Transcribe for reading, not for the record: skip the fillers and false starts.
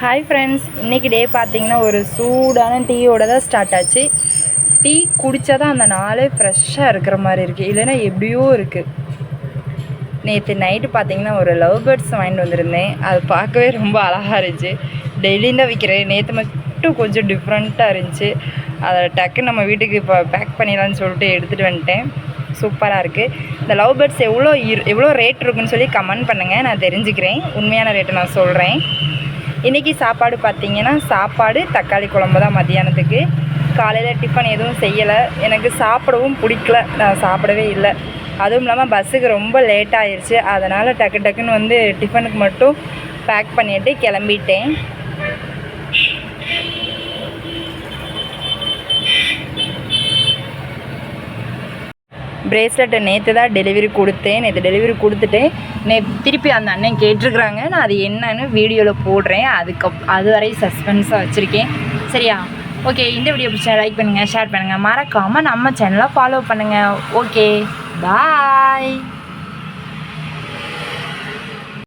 Hi friends, இன்றைக்கி டே பார்த்திங்கன்னா ஒரு சூடான டீயோட தான் ஸ்டார்ட் ஆச்சு. டீ குடித்தா தான் அந்த நாளே ஃப்ரெஷ்ஷாக இருக்கிற மாதிரி இருக்குது, இல்லைன்னா எப்படியோ இருக்குது. நேற்று நைட்டு பார்த்திங்கன்னா ஒரு லவ் பேர்ட்ஸ் வாங்கிட்டு வந்திருந்தேன். அது பார்க்கவே ரொம்ப அழகாக இருந்துச்சு. டெய்லியும் தான் விற்கிறேன், நேற்று மட்டும் கொஞ்சம் டிஃப்ரெண்ட்டாக இருந்துச்சு. அதை டக்குன்னு நம்ம வீட்டுக்கு இப்போ பேக் பண்ணிடலான்னு சொல்லிட்டு எடுத்துகிட்டு வந்துட்டேன். சூப்பராக இருக்குது. இந்த லவ் பேர்ட்ஸ் எவ்வளோ ரேட் இருக்குன்னு சொல்லி கமெண்ட் பண்ணுங்கள், நான் தெரிஞ்சுக்கிறேன். உண்மையான ரேட்டை நான் சொல்கிறேன். இன்றைக்கி சாப்பாடு பார்த்திங்கன்னா சாப்பாடு தக்காளி குழம்பு தான் மதியானத்துக்கு. காலையில் டிஃபன் எதுவும் செய்யலை, எனக்கு சாப்பிடவும் பிடிக்கல, நான் சாப்பிடவே இல்லை. அதுவும் இல்லாமல் பஸ்ஸுக்கு ரொம்ப லேட் ஆயிடுச்சு. அதனால் டக்குன்னு வந்து டிஃபனுக்கு மட்டும் பேக் பண்ணிவிட்டு கிளம்பிட்டேன். பிரேஸ்லெட்டை நேற்று தான் டெலிவரி கொடுத்தேன். நேற்று டெலிவரி கொடுத்துட்டேன். திருப்பி அந்த அண்ணன் கேட்டிருக்குறாங்க. நான் அது என்னன்னு வீடியோவில் போடுறேன். அது வரையும் சஸ்பென்ஸாக வச்சுருக்கேன். சரியா? ஓகே, இந்த வீடியோ பிடிச்சா லைக் பண்ணுங்கள், ஷேர் பண்ணுங்கள், மறக்காமல் நம்ம சேனலை ஃபாலோ பண்ணுங்கள். ஓகே, பாய்.